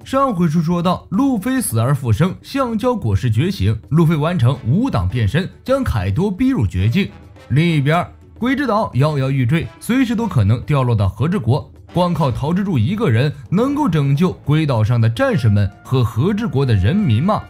上回书说到，路飞死而复生，橡胶果实觉醒，路飞完成5档变身，将凯多逼入绝境。另一边，鬼之岛摇摇欲坠，随时都可能掉落到和之国。光靠桃之助一个人能够拯救鬼岛上的战士们和和之国的人民吗？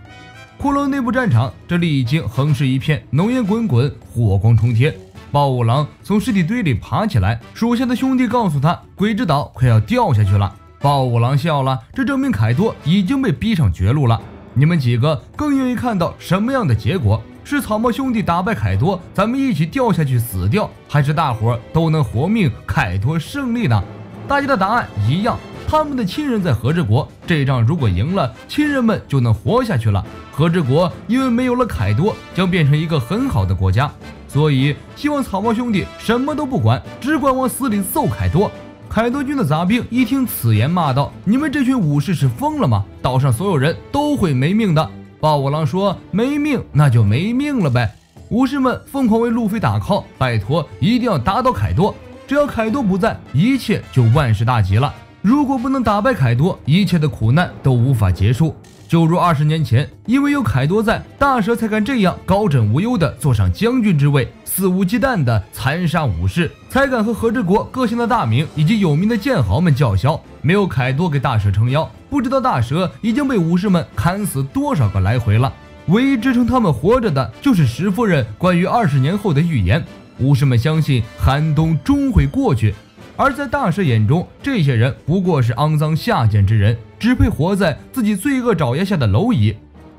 骷髅内部战场，这里已经横尸一片，浓烟滚滚，火光冲天。暴五郎从尸体堆里爬起来，属下的兄弟告诉他，鬼之岛快要掉下去了。暴五郎笑了，这证明凯多已经被逼上绝路了。你们几个更愿意看到什么样的结果？是草帽兄弟打败凯多，咱们一起掉下去死掉，还是大伙都能活命，凯多胜利呢？大家的答案一样，他们的亲人在和之国，这仗如果赢了，亲人们就能活下去了。和之国因为没有了凯多，将变成一个很好的国家，所以希望草帽兄弟什么都不管，只管往死里揍凯多。凯多军的杂兵一听此言，骂道：“你们这群武士是疯了吗？岛上所有人都会没命的。”暴五郎说：“没命那就没命了呗。”武士们疯狂为路飞打 call， 拜托一定要打倒凯多，只要凯多不在，一切就万事大吉了。如果不能打败凯多，一切的苦难都无法结束。就如20年前，因为有凯多在，大蛇才敢这样高枕无忧地坐上将军之位，肆无忌惮地残杀武士，才敢和和之国各县的大名以及有名的剑豪们叫嚣。没有凯多给大蛇撑腰，不知道大蛇已经被武士们砍死多少个来回了。唯一支撑他们活着的，就是石夫人关于20年后的预言。武士们相信寒冬终会过去，而在大蛇眼中，这些人不过是肮脏下贱之人，只配活在自己罪恶爪牙下的蝼蚁。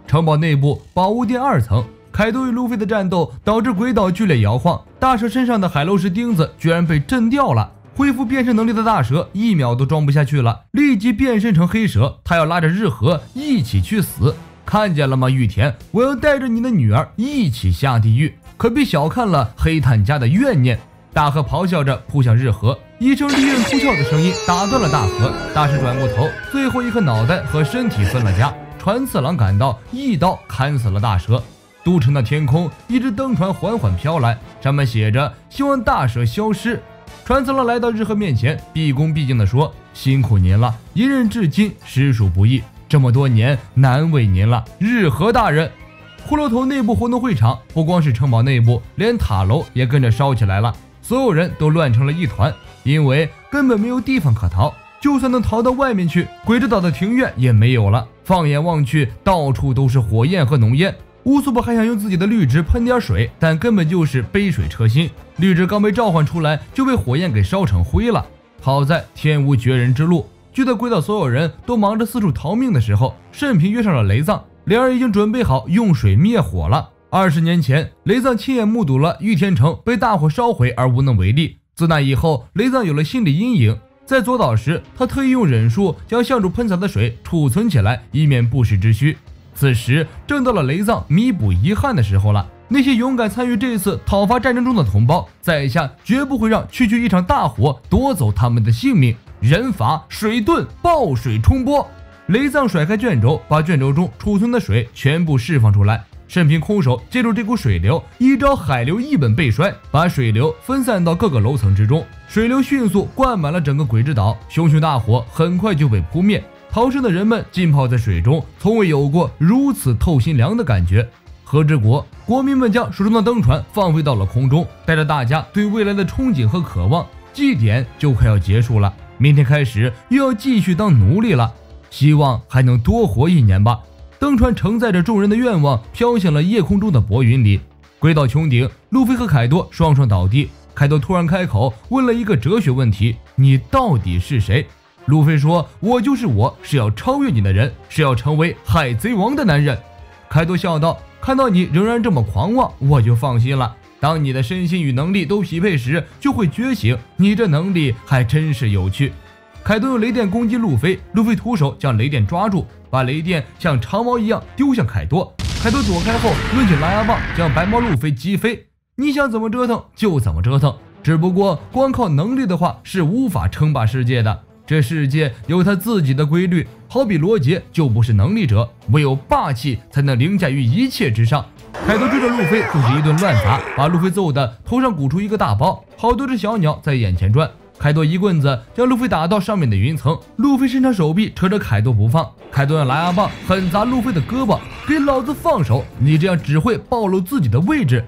城堡内部宝物殿2层，凯多与路飞的战斗导致鬼岛剧烈摇晃，大蛇身上的海楼石钉子居然被震掉了。恢复变身能力的大蛇1秒都装不下去了，立即变身成黑蛇，他要拉着日和一起去死。看见了吗，玉田，我要带着你的女儿一起下地狱，可别小看了黑炭家的怨念。大河咆哮着扑向日和，一声利刃出鞘的声音打断了大河。大蛇转过头，最后一颗脑袋和身体分了家。传次郎赶到，一刀砍死了大蛇。都城的天空，一只灯船缓缓飘来，上面写着希望大蛇消失。传次郎来到日和面前，毕恭毕敬地说：“辛苦您了，一任至今实属不易，这么多年难为您了，日和大人。”骷髅头内部活动会场不光是城堡内部，连塔楼也跟着烧起来了，所有人都乱成了一团，因为根本没有地方可逃，就算能逃到外面去，鬼之岛的庭院也没有了。放眼望去，到处都是火焰和浓烟。乌索普还想用自己的绿植喷点水，但根本就是杯水车薪，绿植刚被召唤出来就被火焰给烧成灰了。好在天无绝人之路，就在鬼岛所有人都忙着四处逃命的时候，慎平约上了雷藏，两人已经准备好用水灭火了。20年前，雷藏亲眼目睹了玉田城被大火烧毁而无能为力，自那以后，雷藏有了心理阴影。在左岛时，他特意用忍术将相主喷洒的水储存起来，以免不时之需。此时正到了雷藏弥补遗憾的时候了。那些勇敢参与这次讨伐战争中的同胞，在下绝不会让区区一场大火夺走他们的性命。人法水遁，爆水冲波。雷藏甩开卷轴，把卷轴中储存的水全部释放出来。慎平空手借助这股水流，一招海流一本背摔，把水流分散到各个楼层之中。水流迅速灌满了整个鬼之岛，熊熊大火很快就被扑灭。逃生的人们浸泡在水中，从未有过如此透心凉的感觉。和之国国民们将手中的灯船放飞到了空中，带着大家对未来的憧憬和渴望。祭典就快要结束了，明天开始又要继续当奴隶了，希望还能多活1年吧。灯船承载着众人的愿望，飘向了夜空中的薄云里。鬼岛穹顶，路飞和凯多双双倒地。凯多突然开口问了一个哲学问题：你到底是谁？路飞说：我就是我，是要超越你的人，是要成为海贼王的男人。凯多笑道：看到你仍然这么狂妄，我就放心了。当你的身心与能力都匹配时，就会觉醒，你这能力还真是有趣。凯多用雷电攻击路飞，路飞徒手将雷电抓住，把雷电像长矛一样丢向凯多。凯多躲开后抡起狼牙棒将白毛路飞击飞。你想怎么折腾就怎么折腾，只不过光靠能力的话是无法称霸世界的。这世界有他自己的规律，好比罗杰就不是能力者，唯有霸气才能凌驾于一切之上。凯多追着路飞就是一顿乱砸，把路飞揍得头上鼓出一个大包，好多只小鸟在眼前转。凯多一棍子将路飞打到上面的云层，路飞伸长手臂扯着凯多不放，凯多用狼牙棒狠砸路飞的胳膊，给老子放手，你这样只会暴露自己的位置。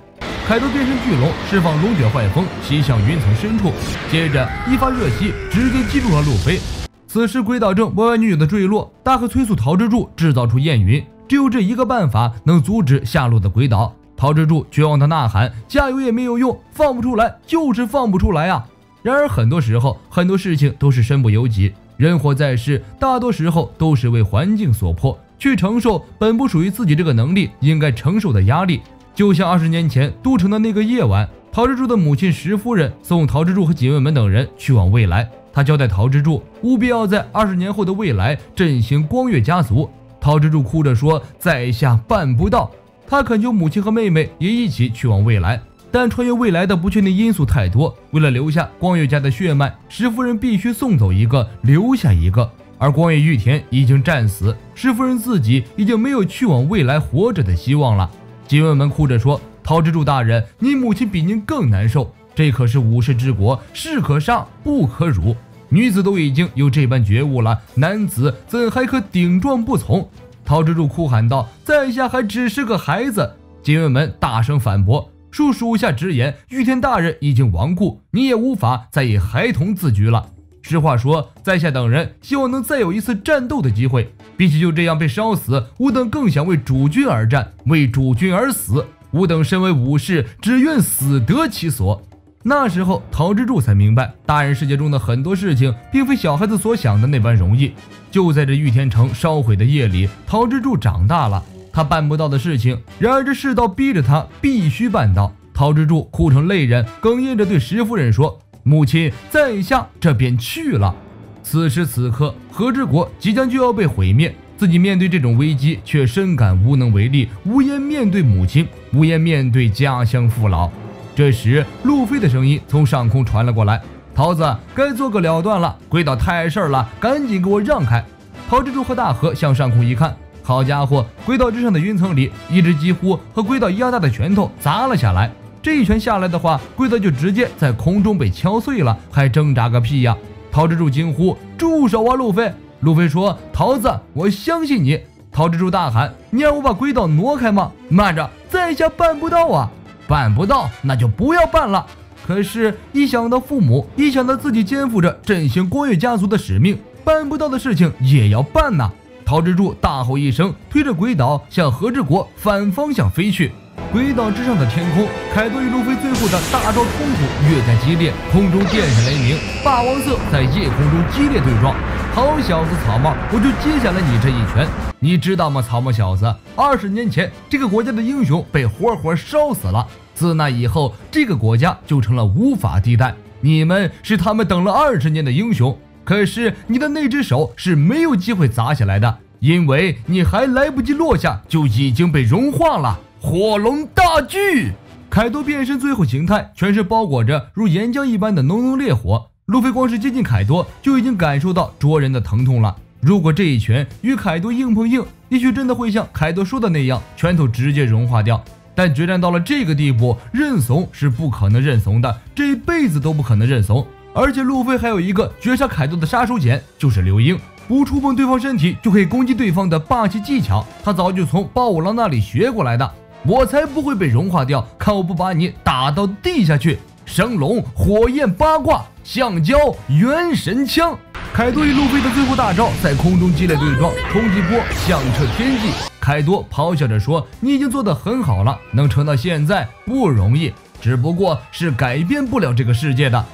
凯多变身巨龙，释放龙卷坏风，袭向云层深处，接着一发热吸直接击中了路飞。此时鬼岛正歪歪扭扭的坠落，大河催促桃之助制造出焰云，只有这一个办法能阻止下落的鬼岛。桃之助绝望的呐喊，加油也没有用，放不出来就是放不出来啊！然而很多时候，很多事情都是身不由己，人活在世，大多时候都是为环境所迫，去承受本不属于自己这个能力应该承受的压力。就像20年前都城的那个夜晚，桃之助的母亲石夫人送桃之助和警卫们等人去往未来，她交代桃之助务必要在20年后的未来振兴光月家族。桃之助哭着说：“在下办不到。”他恳求母亲和妹妹也一起去往未来，但穿越未来的不确定因素太多，为了留下光月家的血脉，石夫人必须送走一个，留下一个。而光月玉田已经战死，石夫人自己已经没有去往未来活着的希望了。警卫们哭着说：“桃之助大人，你母亲比您更难受，这可是武士之国，士可杀不可辱。女子都已经有这般觉悟了，男子怎还可顶撞不从？”桃之助哭喊道：“在下还只是个孩子！”警卫们大声反驳：“属下直言，玉田大人已经亡故，你也无法再以孩童自居了。实话说，在下等人希望能再有一次战斗的机会，比起就这样被烧死，吾等更想为主君而战，为主君而死。吾等身为武士，只愿死得其所。”那时候，桃之助才明白，大人世界中的很多事情，并非小孩子所想的那般容易。就在这玉田城烧毁的夜里，桃之助长大了，他办不到的事情，然而这世道逼着他必须办到。桃之助哭成泪人，哽咽着对石夫人说：“母亲，在下这便去了。”此时此刻，和之国即将就要被毁灭，自己面对这种危机，却深感无能为力，无颜面对母亲，无颜面对家乡父老。这时，路飞的声音从上空传了过来：“桃子，该做个了断了，鬼岛太碍事了，赶紧给我让开！”桃之助和大河向上空一看，好家伙，鬼岛之上的云层里，一只几乎和鬼岛一样大的拳头砸了下来。这一拳下来的话，鬼岛就直接在空中被敲碎了，还挣扎个屁呀！桃之助惊呼：“住手啊，路飞！”路飞说：“桃子，我相信你。”桃之助大喊：“你让我把鬼岛挪开吗？慢着，在下办不到啊！”办不到，那就不要办了。可是，一想到父母，一想到自己肩负着振兴光月家族的使命，办不到的事情也要办呐！桃之助大吼一声，推着鬼岛向和之国反方向飞去。鬼岛之上的天空，凯多与路飞最后的大招冲突越加激烈，空中电闪雷鸣，霸王色在夜空中激烈对撞。好小子草帽，我就接下来你这一拳！你知道吗，草帽小子，20年前这个国家的英雄被活活烧死了，自那以后，这个国家就成了无法地带。你们是他们等了20年的英雄，可是你的那只手是没有机会砸下来的，因为你还来不及落下，就已经被融化了。火龙大锯！凯多变身最后形态，全身包裹着如岩浆一般的浓浓烈火。路飞光是接近凯多，就已经感受到灼人的疼痛了。如果这一拳与凯多硬碰硬，也许真的会像凯多说的那样，拳头直接融化掉。但决战到了这个地步，认怂是不可能认怂的，这辈子都不可能认怂。而且路飞还有一个绝杀凯多的杀手锏，就是流鹰，不触碰对方身体就可以攻击对方的霸气技巧，他早就从暴五郎那里学过来的。我才不会被融化掉，看我不把你打到地下去！升龙火焰八卦，橡胶元神枪。凯多与路飞的最后大招在空中激烈对撞，冲击波响彻天际。凯多咆哮着说：“你已经做得很好了，能撑到现在不容易，只不过是改变不了这个世界的。”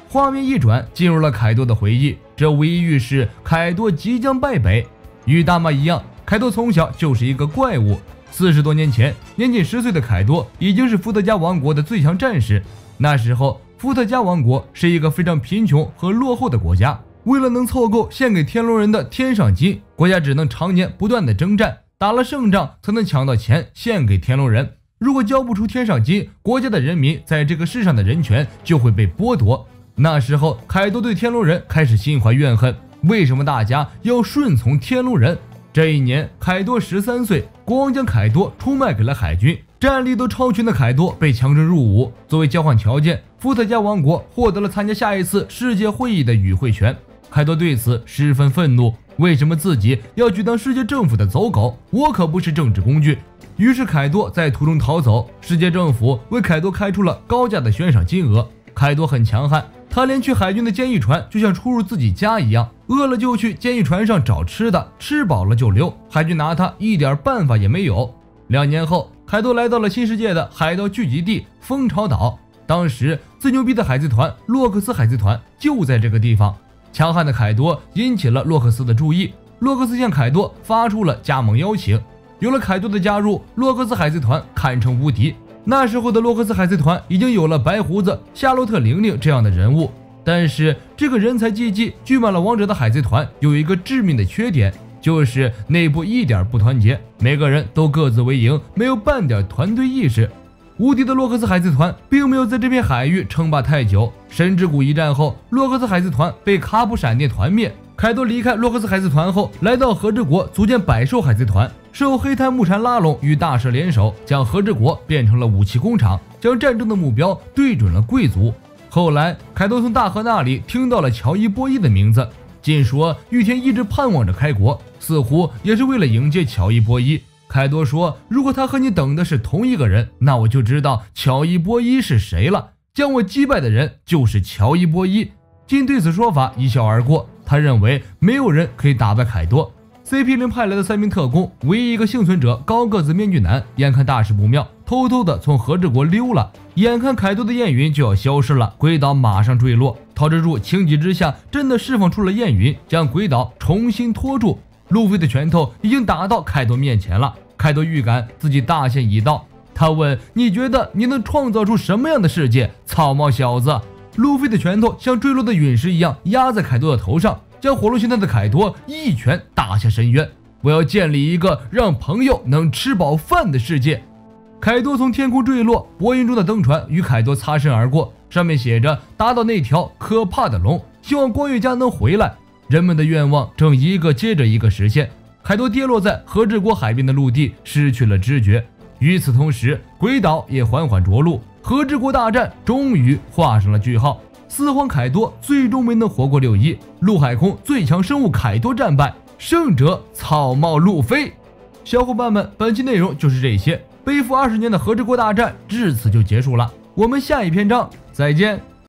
画面一转，进入了凯多的回忆，这无疑预示凯多即将败北。与大妈一样，凯多从小就是一个怪物。40多年前，年仅10岁的凯多已经是伏特加王国的最强战士。那时候，伏特加王国是一个非常贫穷和落后的国家。为了能凑够献给天龙人的天上金，国家只能常年不断的征战，打了胜仗才能抢到钱献给天龙人。如果交不出天上金，国家的人民在这个世上的人权就会被剥夺。那时候，凯多对天龙人开始心怀怨恨，为什么大家要顺从天龙人？这一年，凯多13岁，国王将凯多出卖给了海军，战力都超群的凯多被强征入伍，作为交换条件，伏特加王国获得了参加下一次世界会议的与会权。凯多对此十分愤怒，为什么自己要去当世界政府的走狗？我可不是政治工具。于是凯多在途中逃走，世界政府为凯多开出了高价的悬赏金额。凯多很强悍，他连去海军的监狱船就像出入自己家一样，饿了就去监狱船上找吃的，吃饱了就溜，海军拿他一点办法也没有。2年后，凯多来到了新世界的海盗聚集地蜂巢岛，当时最牛逼的海贼团洛克斯海贼团就在这个地方。强悍的凯多引起了洛克斯的注意，洛克斯向凯多发出了加盟邀请。有了凯多的加入，洛克斯海贼团堪称无敌。那时候的洛克斯海贼团已经有了白胡子、夏洛特玲玲这样的人物，但是这个人才济济、聚满了王者的海贼团有一个致命的缺点，就是内部一点不团结，每个人都各自为营，没有半点团队意识。无敌的洛克斯海贼团并没有在这片海域称霸太久，神之谷一战后，洛克斯海贼团被卡普闪电团灭。凯多离开洛克斯海贼团后，来到和之国组建百兽海贼团，受黑炭木蝉拉拢与大蛇联手，将和之国变成了武器工厂，将战争的目标对准了贵族。后来凯多从大河那里听到了乔伊波伊的名字，尽说玉田一直盼望着开国，似乎也是为了迎接乔伊波伊。凯多说，如果他和你等的是同一个人，那我就知道乔伊波伊是谁了，将我击败的人就是乔伊波伊。金对此说法一笑而过，他认为没有人可以打败凯多。CP0派来的3名特工，唯一一个幸存者高个子面具男，眼看大事不妙，偷偷的从和之国溜了。眼看凯多的焰云就要消失了，鬼岛马上坠落。陶之助情急之下，真的释放出了焰云，将鬼岛重新拖住。路飞的拳头已经打到凯多面前了，凯多预感自己大限已到。他问：你觉得你能创造出什么样的世界，草帽小子？路飞的拳头像坠落的陨石一样压在凯多的头上，将活络心态的凯多一拳打下深渊。我要建立一个让朋友能吃饱饭的世界。凯多从天空坠落，波音中的灯船与凯多擦身而过，上面写着打倒那条可怕的龙，希望光月家能回来。人们的愿望正一个接着一个实现。凯多跌落在和之国海边的陆地，失去了知觉。与此同时，鬼岛也缓缓着陆，和之国大战终于画上了句号。四皇凯多最终没能活过6·1，陆海空最强生物凯多战败，胜者草帽路飞。小伙伴们，本期内容就是这些，背负20年的和之国大战至此就结束了，我们下一篇章再见。